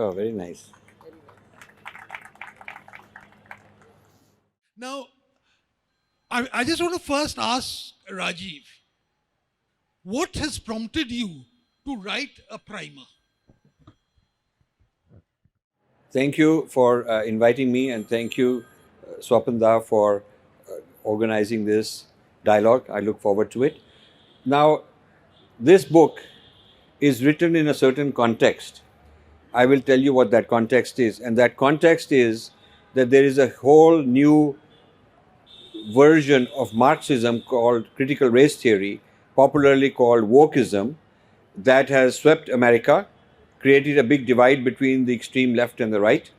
Oh, very nice. Now, I just want to first ask Rajiv, what has prompted you to write a primer? Thank you for inviting me, and thank you, Swapan Da, for organizing this dialogue. I look forward to it. Now, this book is written in a certain context. I will tell you what that context is. And that context is that there is a whole new version of Marxism called critical race theory, popularly called Wokeism, that has swept America, created a big divide between the extreme left and the right,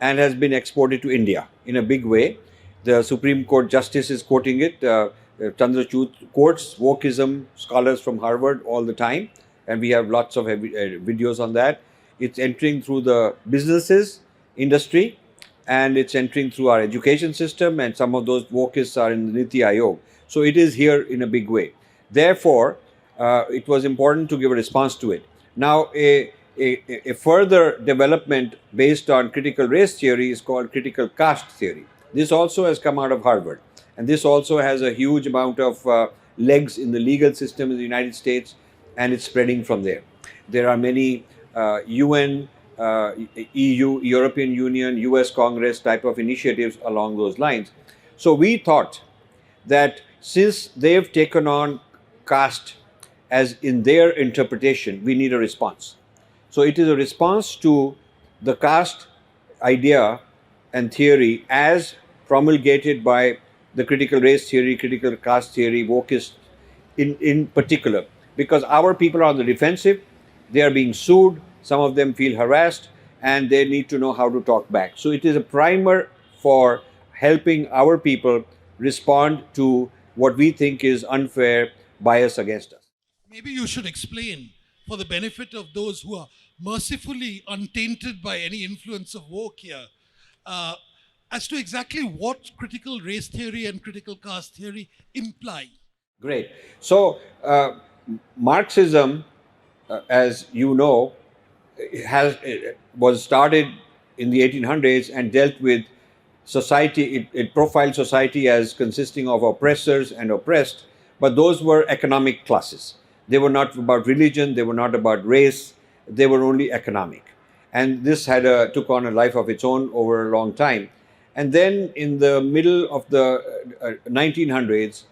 and has been exported to India in a big way. The Supreme Court Justice is quoting it. Chandrachud quotes wokeism scholars from Harvard all the time, and we have lots of videos on that. It's entering through the businesses industry, and it's entering through our education system, and some of those wokeists are in the Niti Aayog. So it is here in a big way. Therefore, it was important to give a response to it. Now, a further development based on critical race theory is called critical caste theory. This also has come out of Harvard, and this also has a huge amount of legs in the legal system in the United States, and it's spreading from there. There are many UN, EU, European Union, US Congress type of initiatives along those lines. So we thought that since they've taken on caste as in their interpretation, we need a response. So it is a response to the caste idea and theory as promulgated by the critical race theory, critical caste theory, wokeist in particular. Because our people are on the defensive, they are being sued, some of them feel harassed, and they need to know how to talk back. So it is a primer for helping our people respond to what we think is unfair bias against us. Maybe you should explain, for the benefit of those who are mercifully untainted by any influence of woke here, as to exactly what critical race theory and critical caste theory imply. Great. So Marxism, as you know, was started in the 1800s and dealt with society. It profiled society as consisting of oppressors and oppressed, but those were economic classes. They were not about religion, they were not about race, they were only economic. And this had took on a life of its own over a long time. And then in the middle of the 1900s,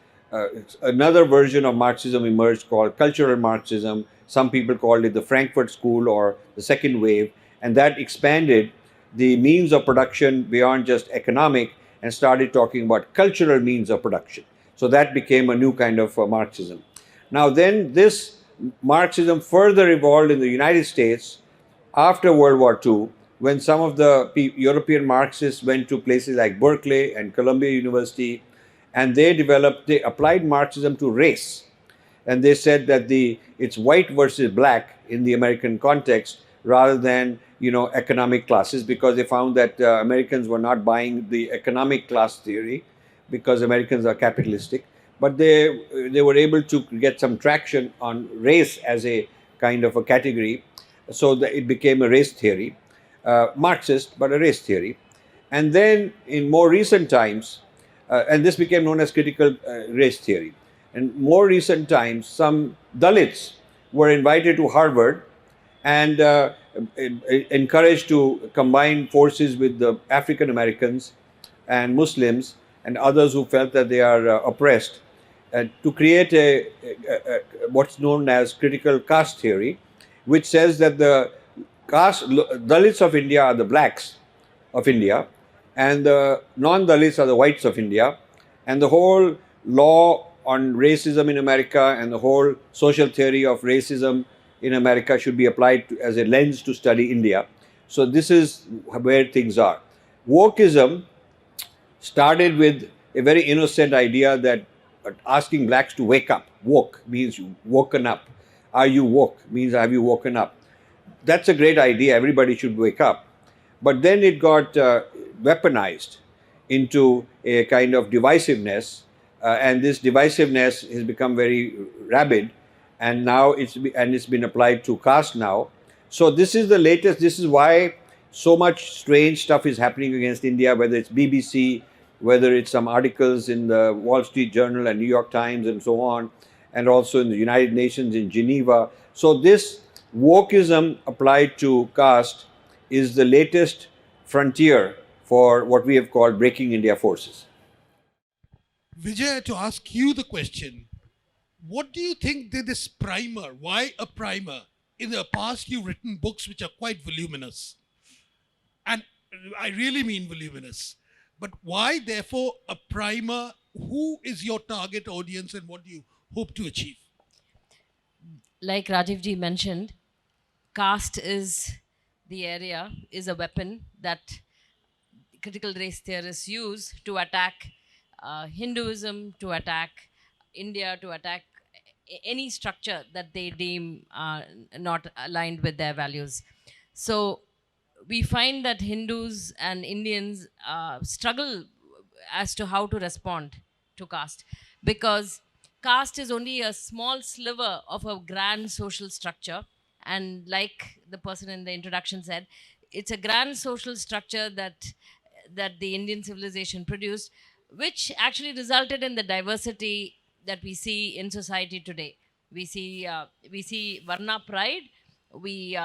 another version of Marxism emerged called cultural Marxism. Some people called it the Frankfurt School or the second wave. And that expanded the means of production beyond just economic and started talking about cultural means of production. So that became a new kind of Marxism. Now then this Marxism further evolved in the United States after World War II, when some of the European Marxists went to places like Berkeley and Columbia University, and they applied Marxism to race. And they said that it's white versus black in the American context rather than, economic classes, because they found that Americans were not buying the economic class theory because Americans are capitalistic. But they were able to get some traction on race as a kind of a category. So that it became a race theory, Marxist, but a race theory. And then in more recent times, and this became known as critical race theory. In more recent times, some Dalits were invited to Harvard and encouraged to combine forces with the African Americans and Muslims and others who felt that they are oppressed, to create what's known as critical caste theory, which says that the Dalits of India are the blacks of India, and the non-Dalits are the whites of India, and the whole law on racism in America and the whole social theory of racism in America should be applied as a lens to study India. So this is where things are. Wokeism started with a very innocent idea that asking blacks to wake up. Woke means you woken up. Are you woke? Means have you woken up? That's a great idea. Everybody should wake up. But then it got weaponized into a kind of divisiveness, and this divisiveness has become very rabid, and now it's been applied to caste now. So this is the latest. This is why so much strange stuff is happening against India, whether it's BBC, whether it's some articles in the Wall Street Journal and New York Times and so on, and also in the United Nations in Geneva. So this wokeism applied to caste is the latest frontier for what we have called breaking India forces. Vijaya, to ask you the question, what do you think did this primer? Why a primer? In the past, you've written books which are quite voluminous. And I really mean voluminous. But why, therefore, a primer? Who is your target audience and what do you hope to achieve? Like Rajiv ji mentioned, caste is the area, is a weapon that critical race theorists use to attack Hinduism, to attack India, to attack any structure that they deem not aligned with their values. So we find that Hindus and Indians struggle as to how to respond to caste, because caste is only a small sliver of a grand social structure. And like the person in the introduction said, it's a grand social structure that the Indian civilization produced, which actually resulted in the diversity that we see in society today. We see Varna pride. We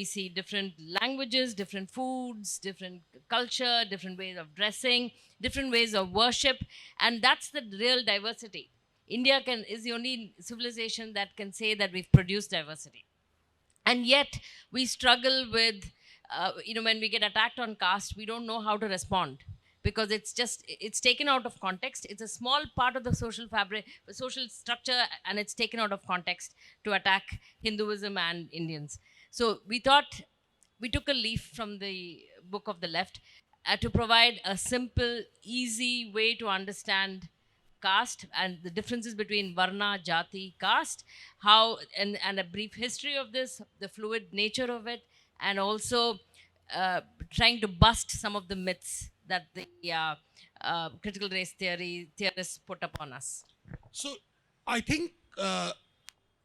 see different languages, different foods, different culture, different ways of dressing, different ways of worship, and that's the real diversity. India is the only civilization that can say that we've produced diversity, and yet we struggle with when we get attacked on caste, we don't know how to respond, because it's taken out of context. It's a small part of the social fabric, social structure, and it's taken out of context to attack Hinduism and Indians. So we thought, we took a leaf from the book of the left to provide a simple, easy way to understand caste and the differences between Varna, Jati, caste, how and a brief history of this, the fluid nature of it, and also trying to bust some of the myths that the critical race theorists put upon us. So I think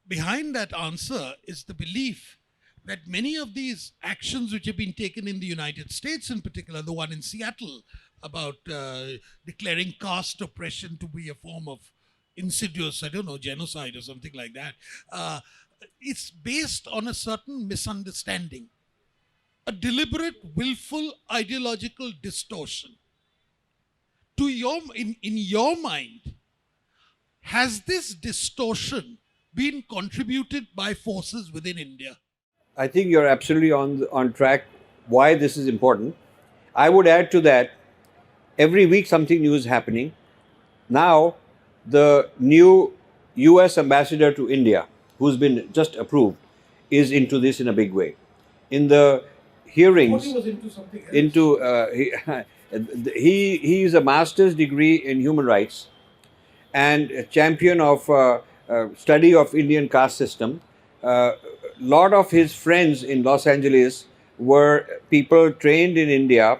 behind that answer is the belief that many of these actions which have been taken in the United States, in particular, the one in Seattle about declaring caste oppression to be a form of insidious, genocide or something like that, it's based on a certain misunderstanding, a deliberate, willful, ideological distortion. In your mind, has this distortion been contributed by forces within India? I think you're absolutely on track. Why this is important. I would add to that, every week something new is happening. Now, the new US ambassador to India, who's been just approved, is into this in a big way. In the hearings, He was into something else. He is a master's degree in human rights and a champion of study of Indian caste system. Lot of his friends in Los Angeles were people trained in India.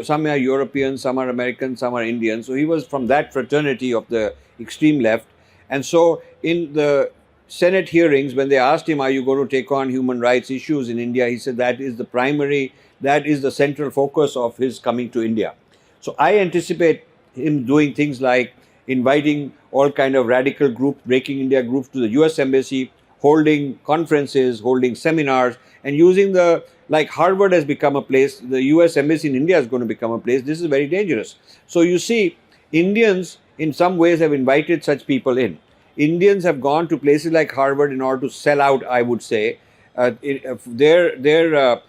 Some are Europeans, some are Americans, some are Indians. So he was from that fraternity of the extreme left. And so in the Senate hearings, when they asked him, are you going to take on human rights issues in India? He said that is the central focus of his coming to India. So I anticipate him doing things like inviting all kind of radical groups, Breaking India groups to the US Embassy, holding conferences, holding seminars, and using like Harvard has become a place, the US Embassy in India is going to become a place. This is very dangerous. So you see, Indians in some ways have invited such people in. Indians have gone to places like Harvard in order to sell out, I would say, their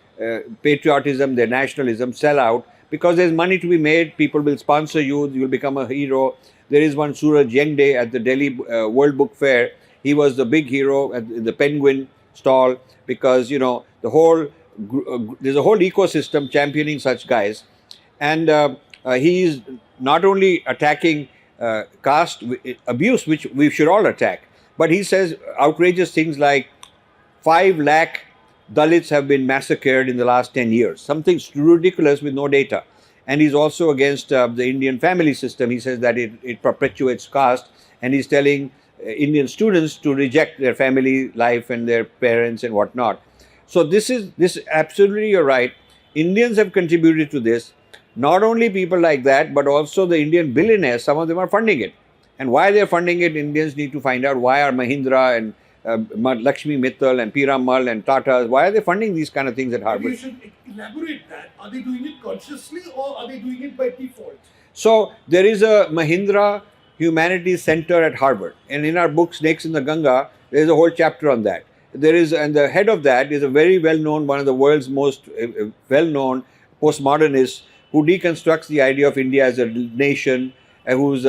patriotism, their nationalism, sell out, because there's money to be made. People will sponsor you, you will become a hero. There is one Suraj Yengde at the Delhi World Book Fair. He was the big hero at the Penguin stall, because there's a whole ecosystem championing such guys, and he is not only attacking caste abuse, which we should all attack, but he says outrageous things like 5 lakh Dalits have been massacred in the last 10 years, something ridiculous with no data. And he's also against the Indian family system. He says that it perpetuates caste, and he's telling Indian students to reject their family life and their parents and whatnot. So this absolutely, you're right. Indians have contributed to this. Not only people like that, but also the Indian billionaires. Some of them are funding it, and why they're funding it, Indians need to find out. Why are Mahindra and Lakshmi Mittal and Piramal and Tata, why are they funding these kind of things at Harvard? You should elaborate that. Are they doing it consciously or are they doing it by default? So there is a Mahindra Humanities Center at Harvard, and in our book Snakes in the Ganga, there is a whole chapter on that. There is, and the head of that is a very well-known, one of the world's most well-known postmodernists who deconstructs the idea of India as a nation, who's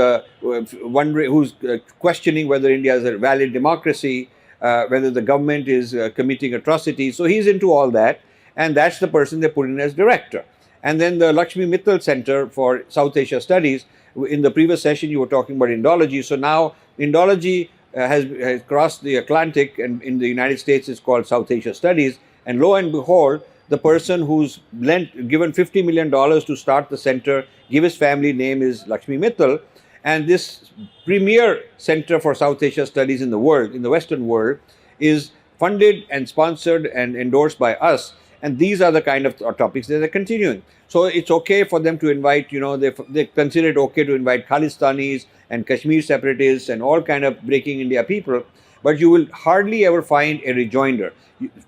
questioning whether India is a valid democracy, whether the government is committing atrocities. So he's into all that, and that's the person they put in as director. And then the Lakshmi Mittal Center for South Asia Studies. In the previous session, you were talking about Indology. So now Indology has crossed the Atlantic, and in the United States it's called South Asia Studies. And lo and behold, the person who's given $50 million to start the center, give his family name, is Lakshmi Mittal. And this premier center for South Asia Studies in the world, in the Western world, is funded and sponsored and endorsed by us. And these are the kind of topics that are continuing. So it's okay for them to invite, they consider it okay to invite Khalistanis and Kashmir separatists and all kind of breaking India people. But you will hardly ever find a rejoinder.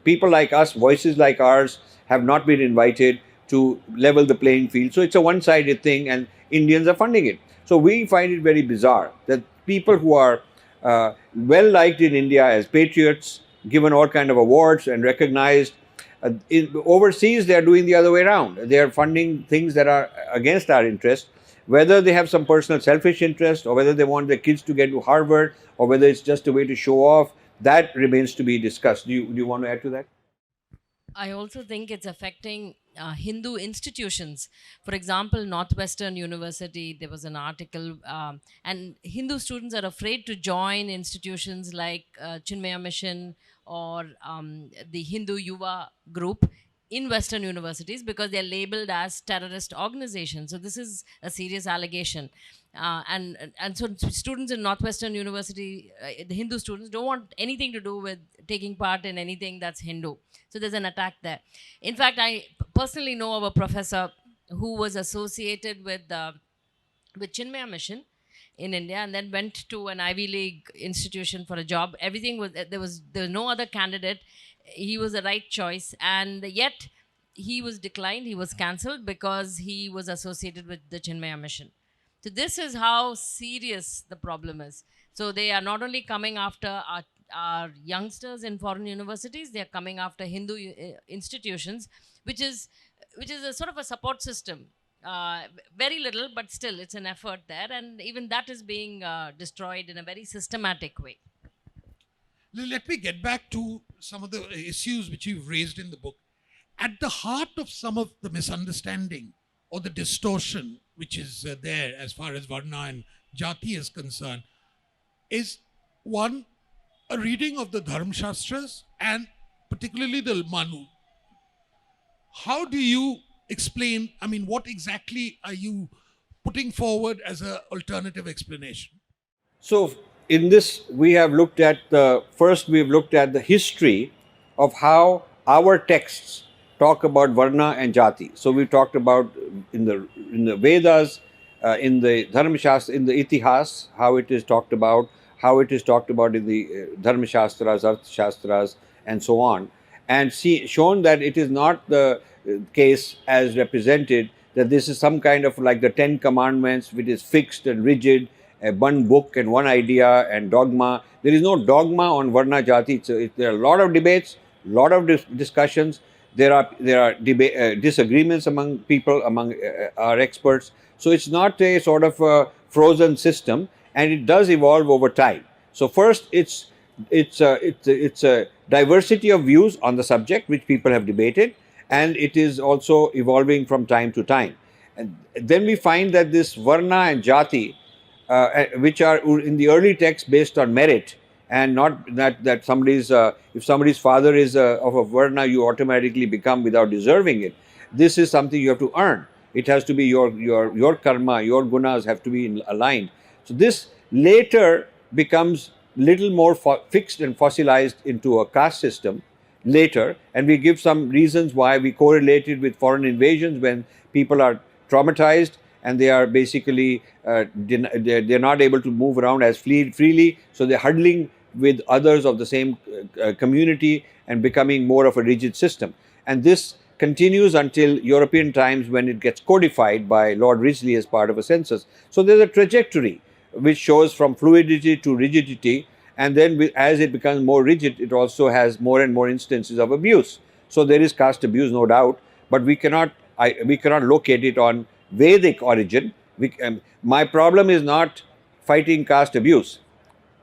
People like us, voices like ours, have not been invited to level the playing field. So it's a one-sided thing, and Indians are funding it. So we find it very bizarre that people who are well liked in India as patriots, given all kind of awards and recognized, overseas they are doing the other way around. They are funding things that are against our interest, whether they have some personal selfish interest or whether they want their kids to get to Harvard or whether it's just a way to show off. That remains to be discussed. Do you want to add to that? I also think it's affecting Hindu institutions. For example, Northwestern University, there was an article, and Hindu students are afraid to join institutions like Chinmaya Mission or the Hindu Yuva group in Western universities because they're labeled as terrorist organizations. So this is a serious allegation. And so students in Northwestern University, the Hindu students, don't want anything to do with taking part in anything that's Hindu. So there's an attack there. In fact, I personally know of a professor who was associated with Chinmaya Mission in India and then went to an Ivy League institution for a job. Everything was, there was no other candidate. He was the right choice, and yet he was declined, he was cancelled because he was associated with the Chinmaya Mission. So this is how serious the problem is. So they are not only coming after our youngsters in foreign universities, they are coming after Hindu institutions, which is a sort of a support system. Very little, but still it's an effort there, and even that is being destroyed in a very systematic way. Let me get back to some of the issues which you've raised in the book. At the heart of some of the misunderstanding or the distortion which is there as far as Varna and Jati is concerned is, one, a reading of the Dharma Shastras and particularly the Manu. How do you explain, what exactly are you putting forward as an alternative explanation? So in this, we have looked at we've looked at the history of how our texts talk about Varna and Jati. So we talked about in the Vedas, in the Dharma Shastra, in the Itihas, how it is talked about, how it is talked about in the Dharma Shastras, Arth Shastras, and so on, and shown that it is not the case as represented, that this is some kind of like the 10 Commandments, which is fixed and rigid, one book and one idea and dogma. There is no dogma on Varna Jati. There are a lot of debates, a lot of discussions. There are disagreements among people, among our experts. So it's not a sort of a frozen system, and it does evolve over time. So first, it's a diversity of views on the subject which people have debated, and it is also evolving from time to time. And then we find that this Varna and Jati, which are in the early text based on merit, and not that somebody's if somebody's father is of a Varna, you automatically become without deserving it. This is something you have to earn. It has to be your karma, your gunas have to be aligned. So this later becomes little more fixed and fossilized into a caste system. later, and we give some reasons why we correlated with foreign invasions when people are traumatized and they are basically they're not able to move around as freely, so they're huddling with others of the same community and becoming more of a rigid system. And this continues until European times, when it gets codified by Lord Risley as part of a census. So there's a trajectory which shows from fluidity to rigidity, and then as it becomes more rigid, it also has more and more instances of abuse. So there is caste abuse, no doubt, but we cannot locate it on Vedic origin. My problem is not fighting caste abuse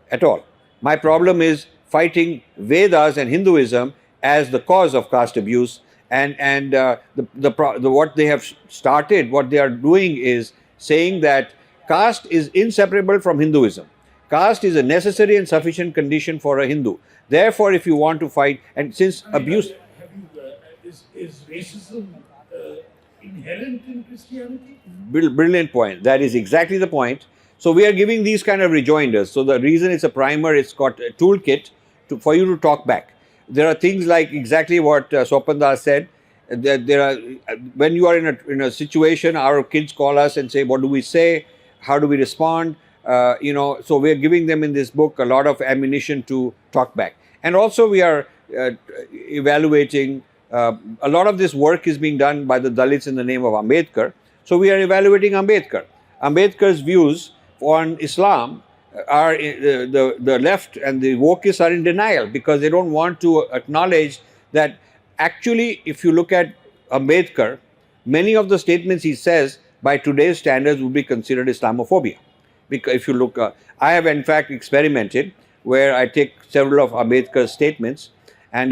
at all. My problem is fighting Vedas and Hinduism as the cause of caste abuse. And what they have started, what they are doing is saying that caste is inseparable from Hinduism. Caste is a necessary and sufficient condition for a Hindu. Therefore, if you want to fight, and since abuse... Is racism inherent in Christianity? Brilliant point. That is exactly the point. So we are giving these kind of rejoinders. So the reason it's a primer, it's got a toolkit for you to talk back. There are things like exactly what Swapan Das said. There are, when you are in a situation, our kids call us and say, what do we say? How do we respond? So we are giving them in this book a lot of ammunition to talk back. And also we are evaluating, a lot of this work is being done by the Dalits in the name of Ambedkar. So we are evaluating Ambedkar. Ambedkar's views on Islam are the left and the wokeists are in denial because they don't want to acknowledge that actually, if you look at Ambedkar, many of the statements he says by today's standards would be considered Islamophobia. Because if you look, I have in fact experimented where I take several of Ambedkar's statements and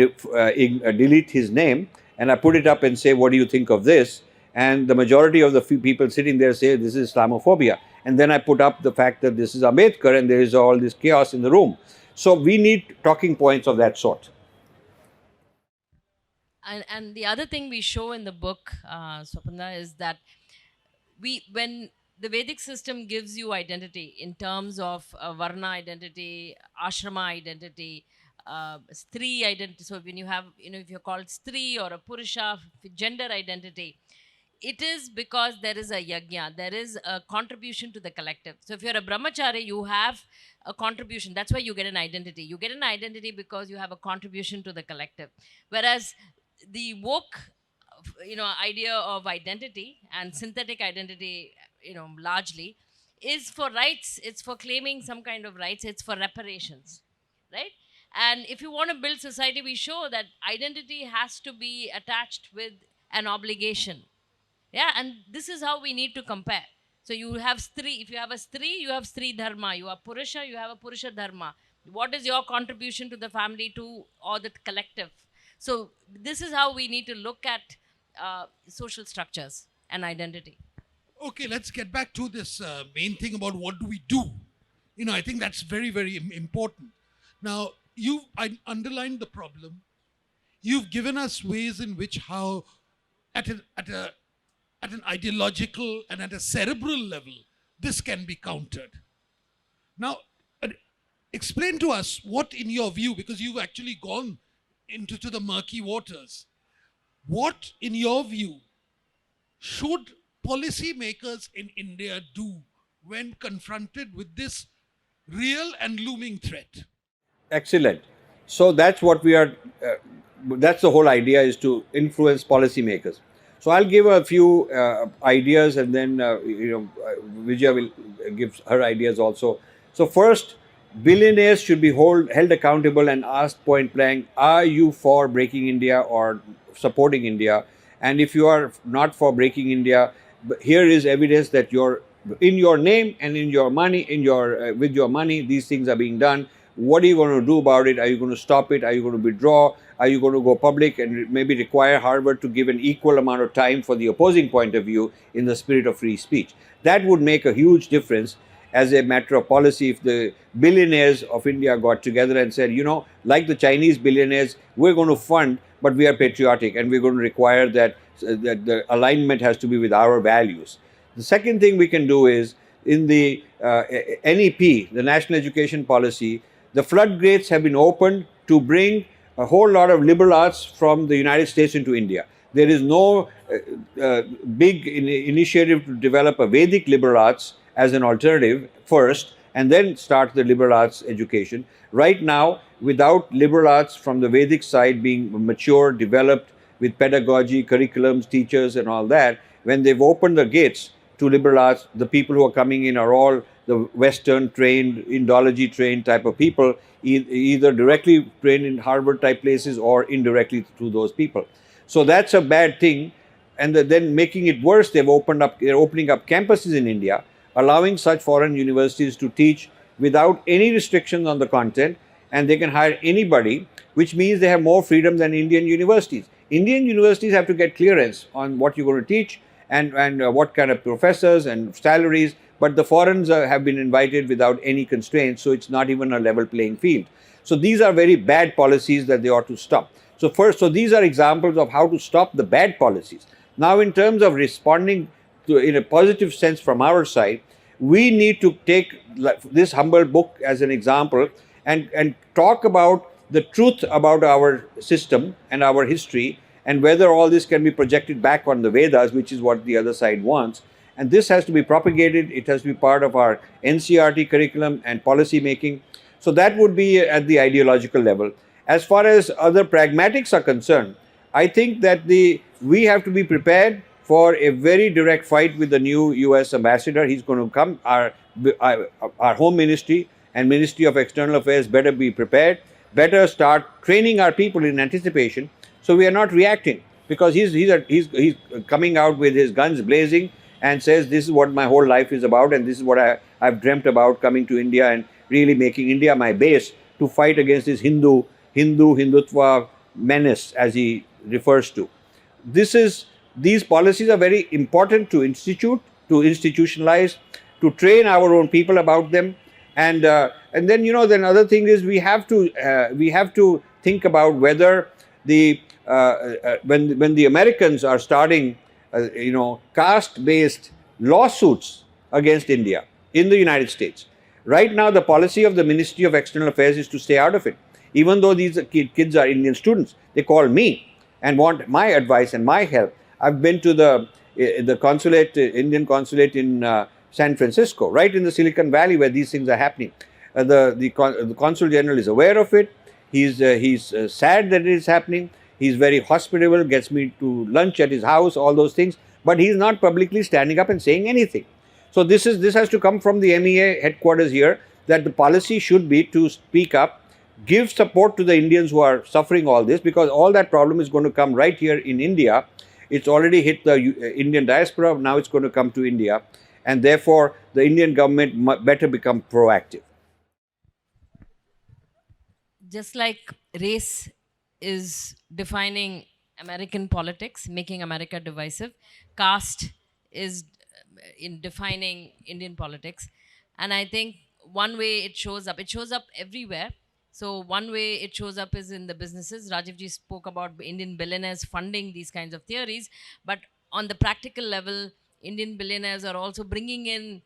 delete his name and I put it up and say, what do you think of this? And the majority of the people sitting there say this is Islamophobia. And then I put up the fact that this is Ambedkar and there is all this chaos in the room. So we need talking points of that sort. And the other thing we show in the book, Swapanda, is that when the Vedic system gives you identity in terms of Varna identity, Ashrama identity, Stri identity. So when you have, if you're called Stri or a Purusha, gender identity, it is because there is a yajna, there is a contribution to the collective. So if you're a brahmachari, you have a contribution. That's why you get an identity. You get an identity because you have a contribution to the collective. Whereas the woke, idea of identity and synthetic identity, largely is for rights. It's for claiming some kind of rights. It's for reparations, right? And if you want to build society, we show that identity has to be attached with an obligation. Yeah, and this is how we need to compare. So you have Stri, if you have a Stri, you have Stri Dharma. You have Purusha, you have a Purusha Dharma. What is your contribution to the family, or the collective? So this is how we need to look at social structures and identity. Okay, let's get back to this main thing about what do we do. I think that's very, very important. Now, I underlined the problem. You've given us ways in which how at an ideological and at a cerebral level, this can be countered. Now, explain to us what, in your view, because you've actually gone into the murky waters, what, in your view, should policymakers in India do when confronted with this real and looming threat? Excellent. So that's what we are, that's the whole idea, is to influence policymakers. So I'll give a few ideas and then, Vijaya will give her ideas also. So first, billionaires should be held accountable and asked point blank, are you for breaking India or supporting India? And if you are not for breaking India, here is evidence that you're in your name and in your money, with your money, these things are being done. What are you going to do about it? Are you going to stop it? Are you going to withdraw? Are you going to go public and maybe require Harvard to give an equal amount of time for the opposing point of view in the spirit of free speech? That would make a huge difference as a matter of policy if the billionaires of India got together and said, like the Chinese billionaires, we're going to fund, but we are patriotic and we're going to require that the alignment has to be with our values. The second thing we can do is in the NEP, the National Education Policy, the floodgates have been opened to bring a whole lot of liberal arts from the United States into India. There is no big initiative to develop a Vedic liberal arts as an alternative first, and then start the liberal arts education. Right now, without liberal arts from the Vedic side being mature, developed with pedagogy, curriculums, teachers, and all that, when they've opened the gates to liberal arts, the people who are coming in are all the Western trained, Indology trained type of people, either directly trained in Harvard type places or indirectly through those people. So that's a bad thing. And then making it worse, they're opening up campuses in India, allowing such foreign universities to teach without any restrictions on the content, and they can hire anybody, which means they have more freedom than Indian universities. Indian universities have to get clearance on what you're going to teach and what kind of professors and salaries, but the foreigners have been invited without any constraints, so it's not even a level playing field. So these are very bad policies that they ought to stop. So these are examples of how to stop the bad policies. Now, in terms of responding to, in a positive sense from our side, we need to take this humble book as an example and talk about the truth about our system and our history, and whether all this can be projected back on the Vedas, which is what the other side wants. And this has to be propagated. It has to be part of our NCRT curriculum and policy making. So that would be at the ideological level. As far as other pragmatics are concerned, I think that we have to be prepared for a very direct fight with the new US ambassador. He's going to come. Our Home Ministry and Ministry of External Affairs better be prepared, better start training our people in anticipation, so we are not reacting, because he's coming out with his guns blazing and says, this is what my whole life is about, and this is what I've dreamt about, coming to India and really making India my base to fight against this Hindutva menace, as he refers to. These policies are very important to institutionalize, to train our own people about them, and then then other thing is we have to think about whether when the Americans are starting caste-based lawsuits against India in the United States. Right now, the policy of the Ministry of External Affairs is to stay out of it. Even though these kids are Indian students, they call me and want my advice and my help. I've been to the consulate, Indian consulate in San Francisco, right in the Silicon Valley, where these things are happening. The consul general is aware of it. He's sad that it is happening. He's very hospitable, gets me to lunch at his house, all those things. But he's not publicly standing up and saying anything. So this has to come from the MEA headquarters here, that the policy should be to speak up, give support to the Indians who are suffering all this, because all that problem is going to come right here in India. It's already hit the Indian diaspora, now it's going to come to India. And therefore, the Indian government better become proactive. Just like race is defining American politics, making America divisive, caste is in defining Indian politics. And I think one way it shows up everywhere. So one way it shows up is in the businesses. Rajivji spoke about Indian billionaires funding these kinds of theories, but on the practical level, Indian billionaires are also bringing in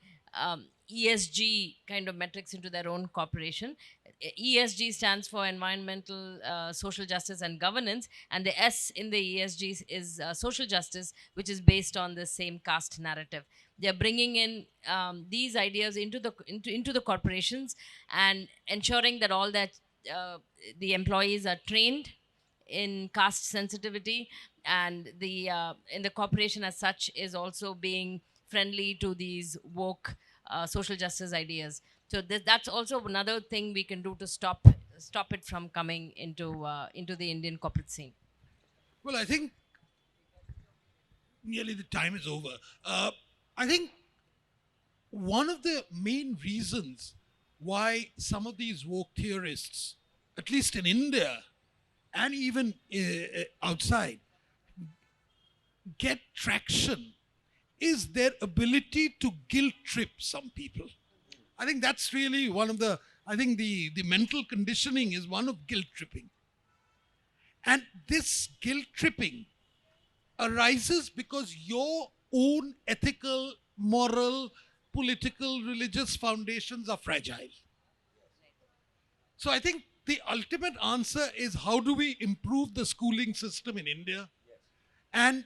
ESG kind of metrics into their own corporation. ESG stands for environmental, social justice and governance, and the S in the ESG is social justice, which is based on the same caste narrative. They're bringing in these ideas into the corporations and ensuring that all that the employees are trained in caste sensitivity, and in the corporation as such is also being friendly to these woke social justice ideas. So that's also another thing we can do to stop it from coming into the Indian corporate scene. Well, I think nearly the time is over. I think one of the main reasons why some of these woke theorists, at least in India and even outside, get traction is their ability to guilt trip some people. I think that's really one of the mental conditioning is one of guilt tripping. And this guilt tripping arises because your own ethical, moral, political, religious foundations are fragile. So I think the ultimate answer is how do we improve the schooling system in India? And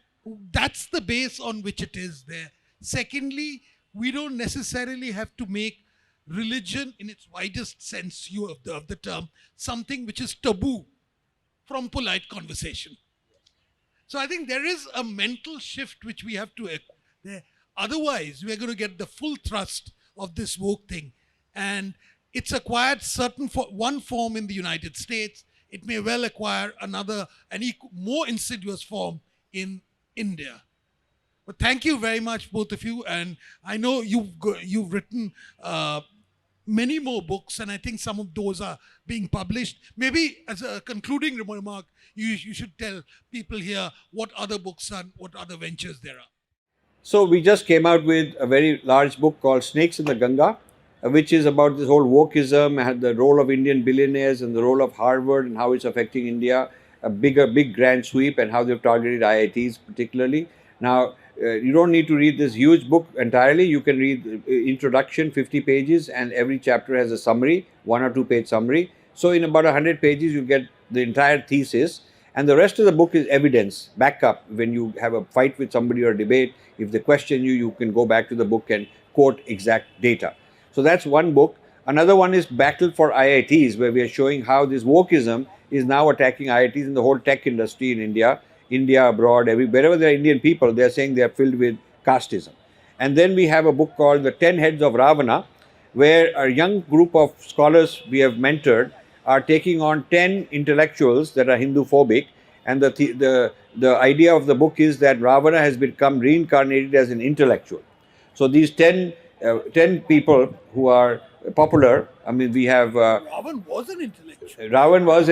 that's the base on which it is there. Secondly, we don't necessarily have to make religion in its widest sense of the term something which is taboo from polite conversation. So I think there is a mental shift which we have to there. Otherwise, we're going to get the full thrust of this woke thing. And it's acquired one form in the United States. It may well acquire another, more insidious form in India. But thank you very much, both of you. And I know you've written many more books, and I think some of those are being published. Maybe as a concluding remark, you should tell people here what other books and what other ventures there are. So we just came out with a very large book called Snakes in the Ganga, which is about this whole wokeism and the role of Indian billionaires and the role of Harvard and how it's affecting India, a big grand sweep, and how they've targeted IITs particularly. Now, you don't need to read this huge book entirely. You can read introduction, 50 pages, and every chapter has a summary, 1 or 2 page summary. So in about 100 pages, you get the entire thesis. And the rest of the book is evidence, backup. When you have a fight with somebody or a debate, if they question you, you can go back to the book and quote exact data. So that's one book. Another one is Battle for IITs, where we are showing how this wokeism is now attacking IITs in the whole tech industry in India, abroad, wherever there are Indian people, they are saying they are filled with casteism. And then we have a book called The 10 Heads of Ravana, where a young group of scholars we have mentored are taking on 10 intellectuals that are Hindu-phobic. And the idea of the book is that Ravana has become reincarnated as an intellectual. So these 10 people who are popular, I mean, we have... Ravan was an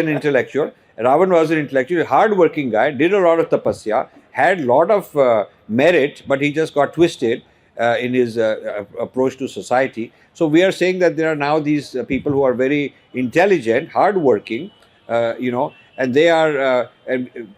intellectual. Ravan was an intellectual, hard-working guy, did a lot of tapasya, had a lot of merit, but he just got twisted in his approach to society. So we are saying that there are now these people who are very intelligent, hard-working, and they are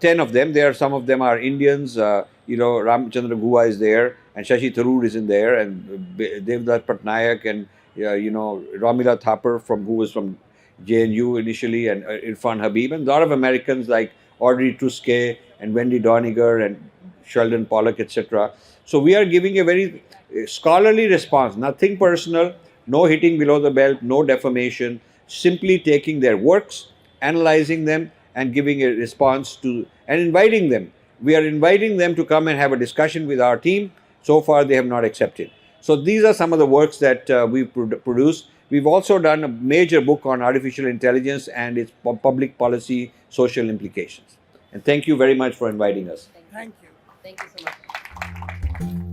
10 of them. Some of them are Indians. Ramchandra Guha is there, and Shashi Tharoor is in there, and Devdutt Patnaik, and Ramila Thapar who was from JNU initially, and Irfan Habib, and a lot of Americans like Audrey Truskay and Wendy Doniger and Sheldon Pollock, etc. So we are giving a very scholarly response, nothing personal, no hitting below the belt, no defamation, simply taking their works, analyzing them, and giving a response to, and inviting them. We are inviting them to come and have a discussion with our team. So far, they have not accepted. So these are some of the works that we've produced. We've also done a major book on artificial intelligence and its public policy, social implications. And thank you very much for inviting us. Thank you. Thank you so much.